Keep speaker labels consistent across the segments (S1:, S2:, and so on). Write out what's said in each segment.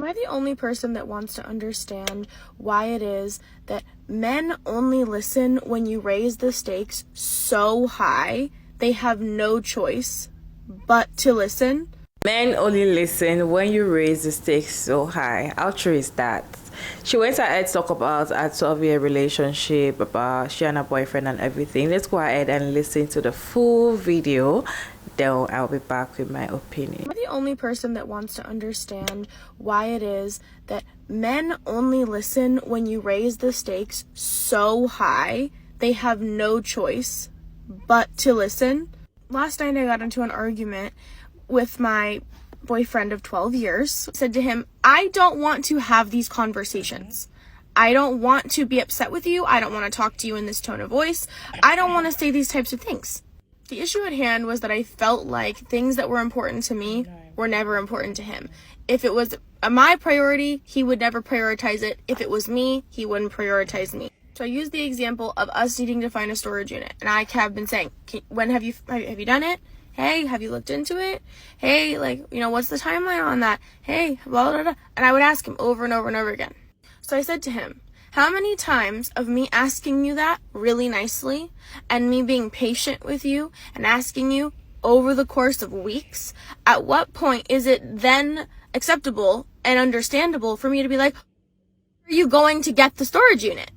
S1: Am I the only person that wants to understand why it is that men only listen when you raise the stakes so high they have no choice but to listen?
S2: Men only listen when you raise the stakes so high. How true is that? She went ahead to talk about a 12-year relationship, about she and her boyfriend and everything. Let's go ahead and listen to the full video. Then I'll be back with my opinion.
S1: Am I the only person that wants to understand why it is that men only listen when you raise the stakes so high they have no choice but to listen? Last night I got into an argument with my boyfriend of 12 years. I said to him, I don't want to have these conversations. I don't want to be upset with you. I don't want to talk to you in this tone of voice. I don't want to say these types of things. The issue at hand was that I felt like things that were important to me were never important to him. If it was my priority, he would never prioritize it. If it was me, he wouldn't prioritize me. So I used the example of us needing to find a storage unit. And I have been saying, when have you done it? Hey, have you looked into it? Hey, what's the timeline on that? Hey, blah, blah, blah. And I would ask him over and over and over again. So I said to him, how many times of me asking you that really nicely and me being patient with you and asking you over the course of weeks, at what point is it then acceptable and understandable for me to be like, are you going to get the storage unit?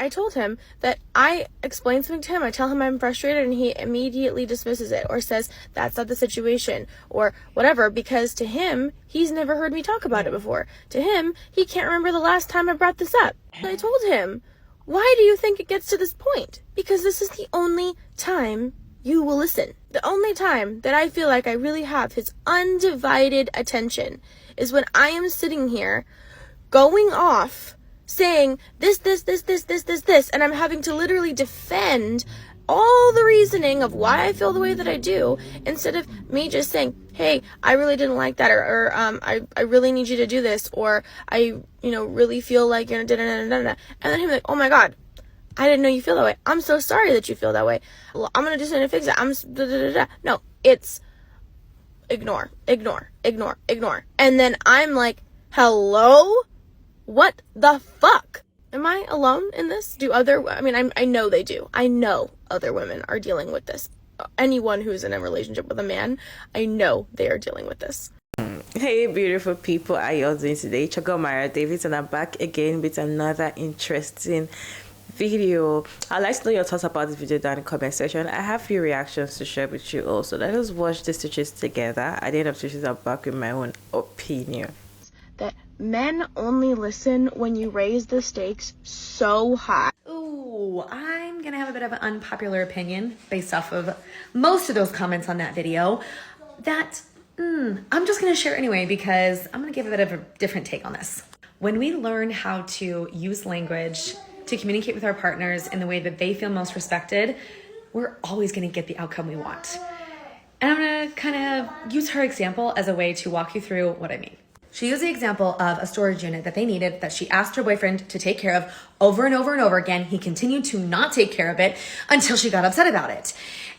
S1: I told him that I explain something to him, I tell him I'm frustrated, and he immediately dismisses it or says that's not the situation or whatever, because to him, he's never heard me talk about it before. To him, he can't remember the last time I brought this up. I told him, why do you think it gets to this point? Because this is the only time you will listen. The only time that I feel like I really have his undivided attention is when I am sitting here going off saying this, and I'm having to literally defend all the reasoning of why I feel the way that I do, instead of me just saying, hey, I really didn't like that, or I really need you to do this, or I, really feel like, and then him like, oh my God, I didn't know you feel that way. I'm so sorry that you feel that way. Well, I'm gonna just fix it. No, it's ignore. And then I'm like, hello? What the fuck? Am I alone in this? I know they do. I know other women are dealing with this. Anyone who's in a relationship with a man, I know they are dealing with this.
S2: Hey beautiful people, how are you all doing today? Chagomara David, and I'm back again with another interesting video. I'd like to know your thoughts about this video down in the comment section. I have a few reactions to share with you also. Let us watch the stitches together. At the end of stitches, I'm back with my own opinion.
S1: That men only listen when you raise the stakes so high.
S3: Ooh, I'm gonna have a bit of an unpopular opinion based off of most of those comments on that video that I'm just gonna share anyway, because I'm gonna give a bit of a different take on this. When we learn how to use language to communicate with our partners in the way that they feel most respected, we're always gonna get the outcome we want. And I'm gonna kind of use her example as a way to walk you through what I mean. She used the example of a storage unit that they needed, that she asked her boyfriend to take care of over and over and over again. He continued to not take care of it until she got upset about it.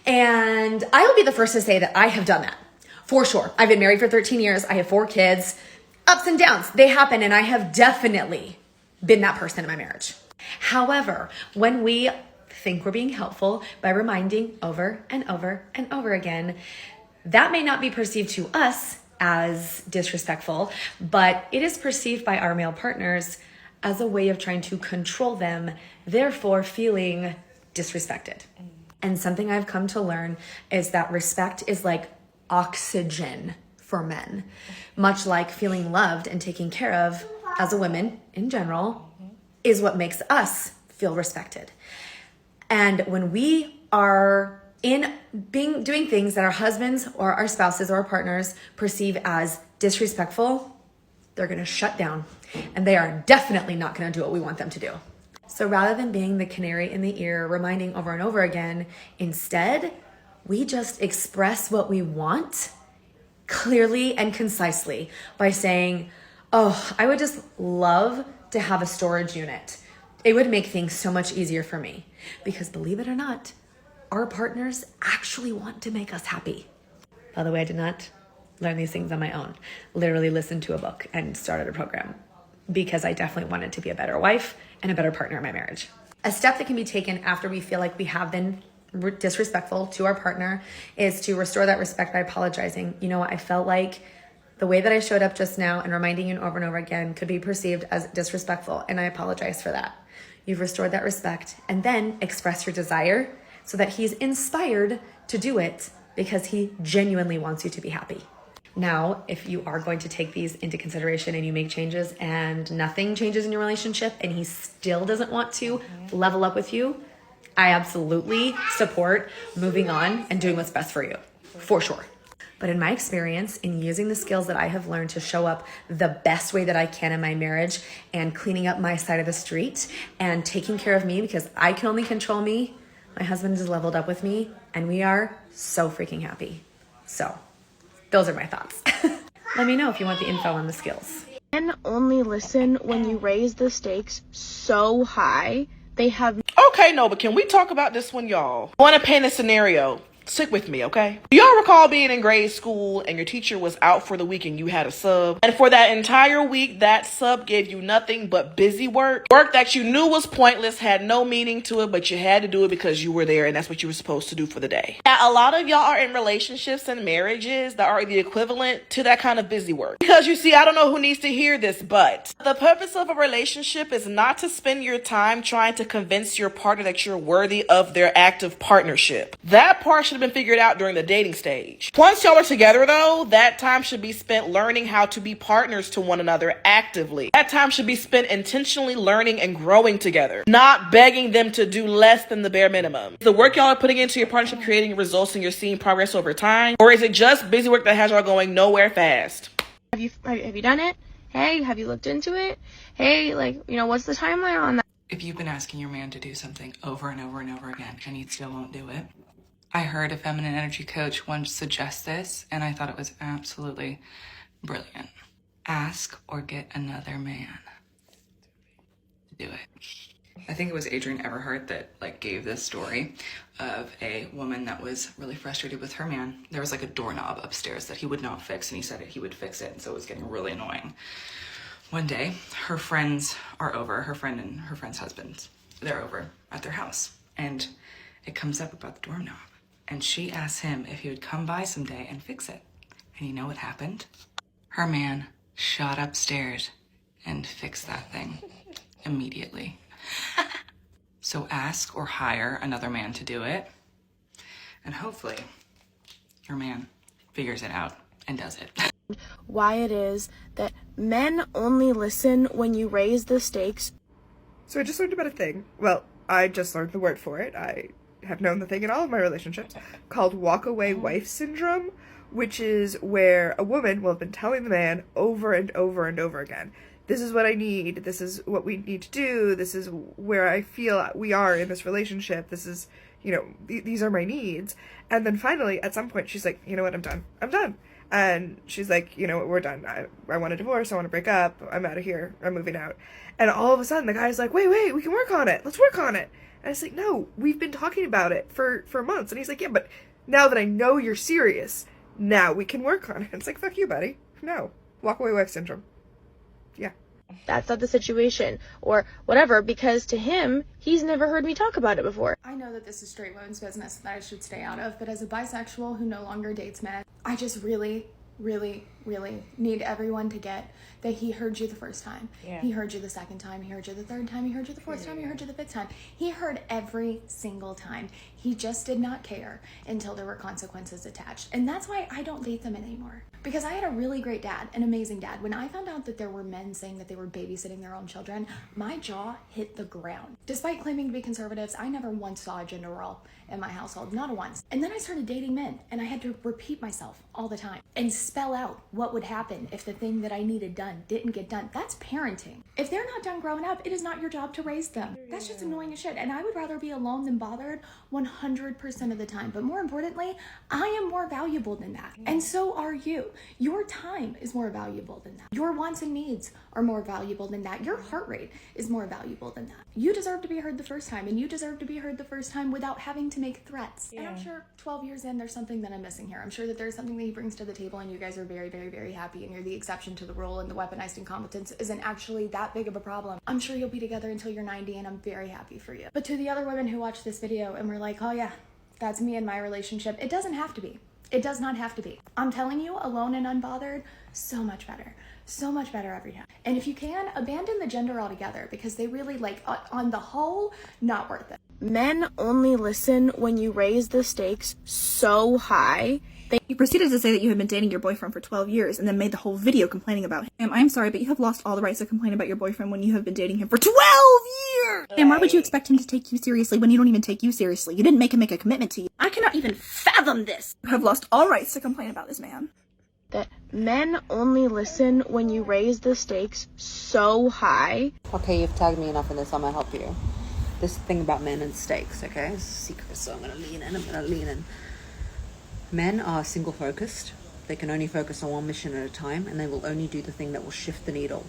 S3: And I will be the first to say that I have done that, for sure. I've been married for 13 years. I have 4 kids. Ups and downs, they happen, and I have definitely been that person in my marriage. However, when we think we're being helpful by reminding over and over and over again, that may not be perceived to us as disrespectful, but it is perceived by our male partners as a way of trying to control them, therefore feeling disrespected. And something I've come to learn is that respect is like oxygen for men, much like feeling loved and taken care of as a woman in general is what makes us feel respected. And when we are doing things that our husbands or our spouses or our partners perceive as disrespectful, they're going to shut down, and they are definitely not going to do what we want them to do. So rather than being the canary in the ear, reminding over and over again, instead, we just express what we want clearly and concisely by saying, oh, I would just love to have a storage unit. It would make things so much easier for me. Because believe it or not, our partners actually want to make us happy. By the way, I did not learn these things on my own. Literally listened to a book and started a program because I definitely wanted to be a better wife and a better partner in my marriage. A step that can be taken after we feel like we have been disrespectful to our partner is to restore that respect by apologizing. You know what? I felt like the way that I showed up just now and reminding you over and over again could be perceived as disrespectful, and I apologize for that. You've restored that respect, and then express your desire so that he's inspired to do it because he genuinely wants you to be happy. Now, if you are going to take these into consideration and you make changes and nothing changes in your relationship and he still doesn't want to level up with you, I absolutely support moving on and doing what's best for you, for sure. But in my experience, in using the skills that I have learned to show up the best way that I can in my marriage and cleaning up my side of the street and taking care of me because I can only control me, my husband has leveled up with me and we are so freaking happy. So those are my thoughts. Let me know if you want the info on the skills.
S1: Men only listen when you raise the stakes so high. They have
S4: Okay, no, but can we talk about this one, y'all? I want to paint a scenario. Stick with me, okay? Do y'all recall being in grade school and your teacher was out for the week and you had a sub? And for that entire week, that sub gave you nothing but busy work. Work that you knew was pointless, had no meaning to it, but you had to do it because you were there and that's what you were supposed to do for the day. Now, a lot of y'all are in relationships and marriages that are the equivalent to that kind of busy work. Because you see, I don't know who needs to hear this, but the purpose of a relationship is not to spend your time trying to convince your partner that you're worthy of their active partnership. That part should have been figured out during the dating stage. Once y'all are together though, that time should be spent learning how to be partners to one another actively. That time should be spent intentionally learning and growing together, not begging them to do less than the bare minimum. Is the work y'all are putting into your partnership creating results and you're seeing progress over time? Or is it just busy work that has y'all going nowhere fast?
S1: Have you done it? Hey, have you looked into it? Hey, what's the timeline on that?
S5: If you've been asking your man to do something over and over and over again and he still won't do it, I heard a feminine energy coach once suggest this, and I thought it was absolutely brilliant. Ask or get another man to do it. I think it was Adrienne Everhart that gave this story of a woman that was really frustrated with her man. There was a doorknob upstairs that he would not fix, and he said he would fix it, and so it was getting really annoying. One day, her friends are over, her friend and her friend's husband, they're over at their house, and it comes up about the doorknob. And she asked him if he would come by someday and fix it. And you know what happened? Her man shot upstairs and fixed that thing immediately. So ask or hire another man to do it. And hopefully your man figures it out and does it.
S1: Why it is that men only listen when you raise the stakes.
S6: So I just learned about a thing. Well, I just learned the word for it. I have known the thing in all of my relationships called Walkaway wife syndrome, which is where a woman will have been telling the man over and over and over again, this is what I need, this is what we need to do, this is where I feel we are in this relationship, this is, these are my needs. And then finally, at some point, she's like, you know what, I'm done. And she's like, you know what, we're done. I want a divorce, I want to break up, I'm out of here, I'm moving out. And all of a sudden, the guy's like, wait, we can work on it, let's work on it. And it's like, no, we've been talking about it for months. And he's like, yeah, but now that I know you're serious, now we can work on it. And it's like, fuck you, buddy. No. Walkaway wife syndrome. Yeah.
S1: That's not the situation or whatever, because to him, he's never heard me talk about it before.
S7: I know that this is straight women's business that I should stay out of, but as a bisexual who no longer dates men, I just really need everyone to get that he heard you the first time. Yeah. He heard you the second time. He heard you the third time. He heard you the fourth time. He heard you the fifth time. He heard every single time. He just did not care until there were consequences attached. And that's why I don't date them anymore. Because I had a really great dad, an amazing dad. When I found out that there were men saying that they were babysitting their own children, my jaw hit the ground. Despite claiming to be conservatives, I never once saw a gender role in my household, not once. And then I started dating men, and I had to repeat myself all the time and spell out what what would happen if the thing that I needed done didn't get done. That's parenting. If they're not done growing up, it is not your job to raise them. That's just annoying as shit. And I would rather be alone than bothered 100% of the time. But more importantly, I am more valuable than that. And so are you. Your time is more valuable than that. Your wants and needs are more valuable than that. Your heart rate is more valuable than that. You deserve to be heard the first time, and you deserve to be heard the first time without having to make threats. And I'm sure 12 years in, there's something that I'm missing here. I'm sure that there's something that he brings to the table, and you guys are very, very, very happy, and you're the exception to the rule, and the weaponized incompetence isn't actually that big of a problem. I'm sure you'll be together until you're 90, and I'm very happy for you. But to the other women who watch this video and were like, oh yeah, that's me and my relationship, it doesn't have to be. It does not have to be. I'm telling you, alone and unbothered, so much better. So much better every time. And if you can, abandon the gender altogether, because they really, like, on the whole, not worth it.
S1: Men only listen when you raise the stakes so high.
S8: You proceeded to say that you had been dating your boyfriend for 12 years and then made the whole video complaining about him. I'm sorry, but you have lost all the rights to complain about your boyfriend when you have been dating him for 12 years! And why would you expect him to take you seriously when you don't even take you seriously? You didn't make him make a commitment to you. I cannot even fathom this! You have lost all rights to complain about this man.
S1: That men only listen when you raise the stakes so high.
S9: Okay, you've tagged me enough in this, I'm gonna help you. This thing about men and stakes, okay? It's a secret, so I'm gonna lean in. Men are single focused. They can only focus on one mission at a time, and they will only do the thing that will shift the needle.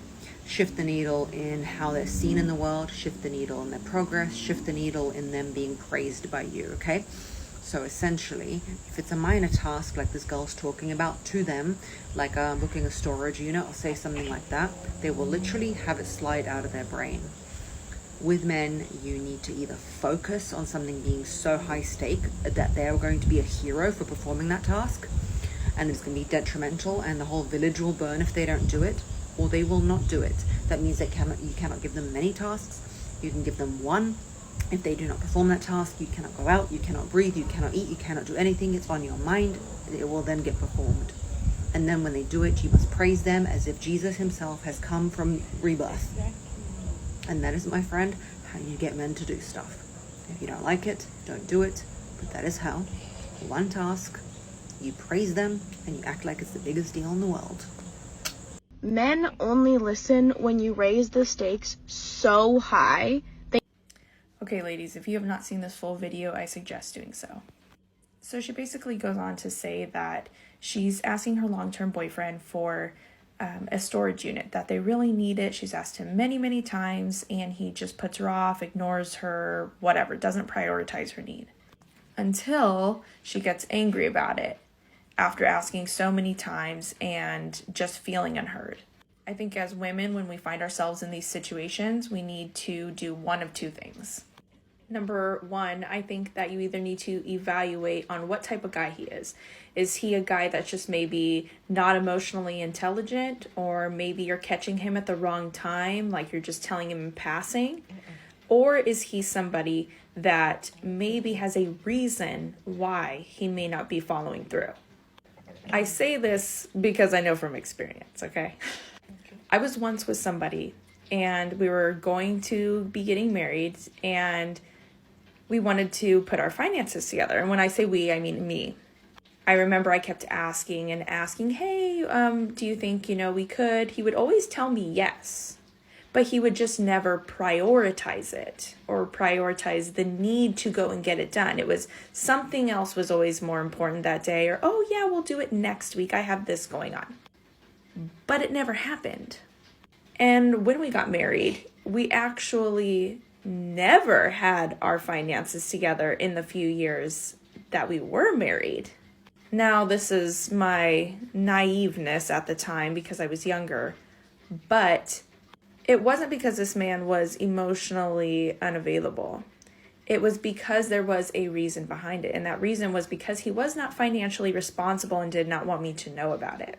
S9: Shift the needle in how they're seen in the world, shift the needle in their progress, shift the needle in them being praised by you, okay? So essentially, if it's a minor task like this girl's talking about to them, like booking a storage unit or say something like that, they will literally have it slide out of their brain. With men, you need to either focus on something being so high stake that they're going to be a hero for performing that task, and it's going to be detrimental and the whole village will burn if they don't do it, or they will not do it. That means you cannot give them many tasks. You can give them one. If they do not perform that task, you cannot go out, you cannot breathe, you cannot eat, you cannot do anything. It's on your mind. It will then get performed. And then when they do it, you must praise them as if Jesus himself has come from rebirth. And that is, my friend, how you get men to do stuff. If you don't like it, don't do it. But that is how. One task, you praise them, and you act like it's the biggest deal in the world.
S1: Men only listen when you raise the stakes so high.
S10: Okay, ladies, if you have not seen this full video, I suggest doing so. So she basically goes on to say that she's asking her long-term boyfriend for a storage unit, that they really need it. She's asked him many, many times, and he just puts her off, ignores her, whatever, doesn't prioritize her need. Until she gets angry about it after asking so many times and just feeling unheard. I think as women, when we find ourselves in these situations, we need to do one of two things. Number one, I think that you either need to evaluate on what type of guy he is. Is he a guy that's just maybe not emotionally intelligent, or maybe you're catching him at the wrong time, like you're just telling him in passing? Or is he somebody that maybe has a reason why he may not be following through? I say this because I know from experience, okay? I was once with somebody, and we were going to be getting married, and we wanted to put our finances together. And when I say we, I mean me. I remember I kept asking, hey, do you think, we could? He would always tell me yes, but he would just never prioritize it or prioritize the need to go and get it done. It was something else was always more important that day, or, oh yeah, we'll do it next week. I have this going on. But it never happened. And when we got married, we actually never had our finances together in the few years that we were married. Now, this is my naiveness at the time because I was younger, but it wasn't because this man was emotionally unavailable. It was because there was a reason behind it, and that reason was because he was not financially responsible and did not want me to know about it.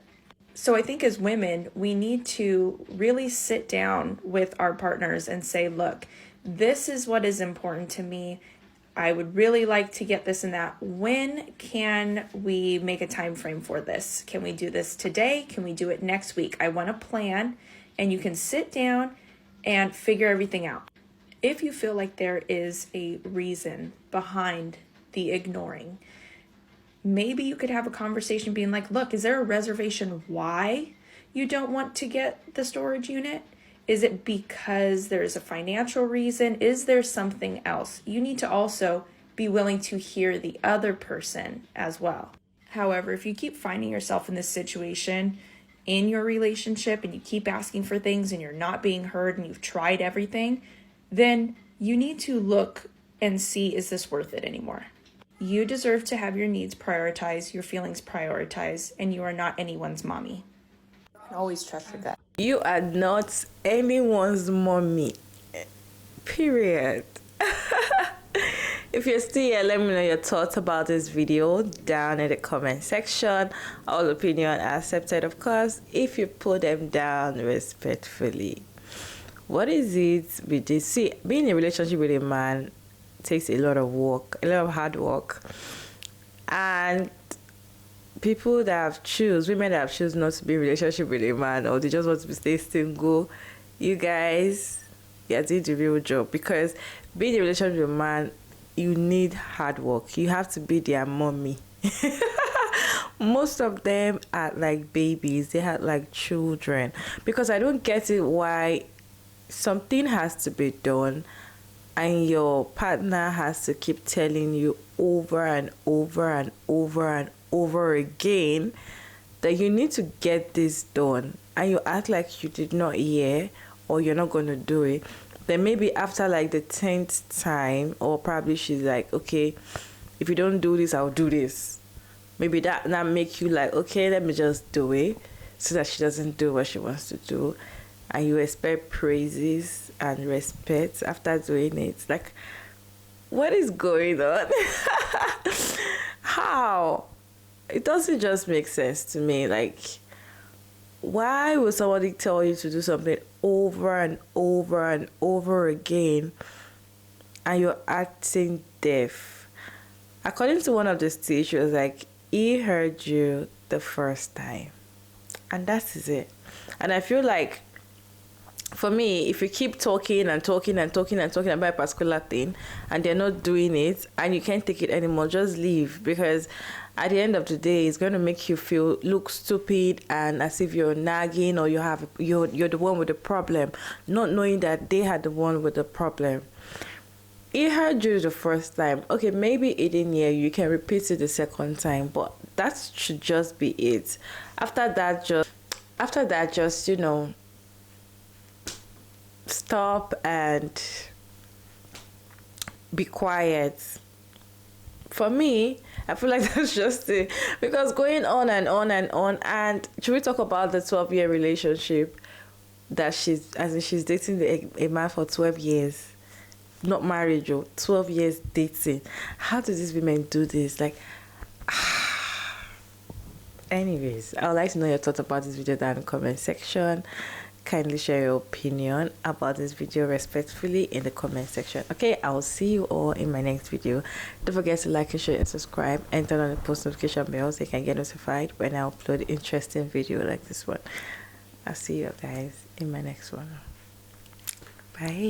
S10: So I think as women, we need to really sit down with our partners and say, look, this is what is important to me. I would really like to get this and that. When can we make a time frame for this? Can we do this today? Can we do it next week? I want a plan, and you can sit down and figure everything out. If you feel like there is a reason behind the ignoring, maybe you could have a conversation being like, look, is there a reservation why you don't want to get the storage unit? Is it because there's a financial reason? Is there something else? You need to also be willing to hear the other person as well. However, if you keep finding yourself in this situation in your relationship and you keep asking for things and you're not being heard and you've tried everything, then you need to look and see, is this worth it anymore? You deserve to have your needs prioritized, your feelings prioritized, and you are not anyone's mommy.
S2: Always trust your gut. You are not anyone's mommy. Period. If you're still here, let me know your thoughts about this video down in the comment section. All opinion accepted, of course, if you put them down respectfully. What is it with this? See, being in a relationship with a man takes a lot of work, a lot of hard work. And people that have women that have choose not to be in a relationship with a man, or they just want to stay single, you guys, you're doing the real job. Because being in a relationship with a man, you need hard work. You have to be their mommy. Most of them are like babies. They have like children. Because I don't get it why something has to be done and your partner has to keep telling you over and over and over and over again that you need to get this done, and you act like you did not hear or you're not going to do it. Then maybe after like the 10th time, or probably she's like, okay, if you don't do this, I'll do this. Maybe that make you like, okay, let me just do it, so that she doesn't do what she wants to do. And you expect praises and respect after doing it. Like, what is going on? How? It doesn't just make sense to me. Like, why would somebody tell you to do something over and over and over again and you're acting deaf? According to one of the states, she was like, he heard you the first time. And that is it. And I feel like, for me, if you keep talking and talking and talking and talking about a particular thing and they're not doing it and you can't take it anymore, just leave. Because at the end of the day, it's going to make you look stupid and as if you're nagging, or you're the one with the problem, not knowing that they had the one with the problem. He heard you the first time. Okay, maybe he didn't hear you. You can repeat it the second time, but that should just be it. After that, just you know, stop and be quiet. For me, I feel like that's just it. Because going on and on and on, and should we talk about the 12-year relationship that she's dating a man for 12 years? Not married, 12 years dating. How do these women do this? Like, anyways, I would like to know your thoughts about this video down in the comment section. Kindly share your opinion about this video respectfully in the comment section. Okay, I will see you all in my next video. Don't forget to like and share and subscribe, and turn on the post notification bell so you can get notified when I upload interesting video like this one. I'll see you guys in my next one. Bye.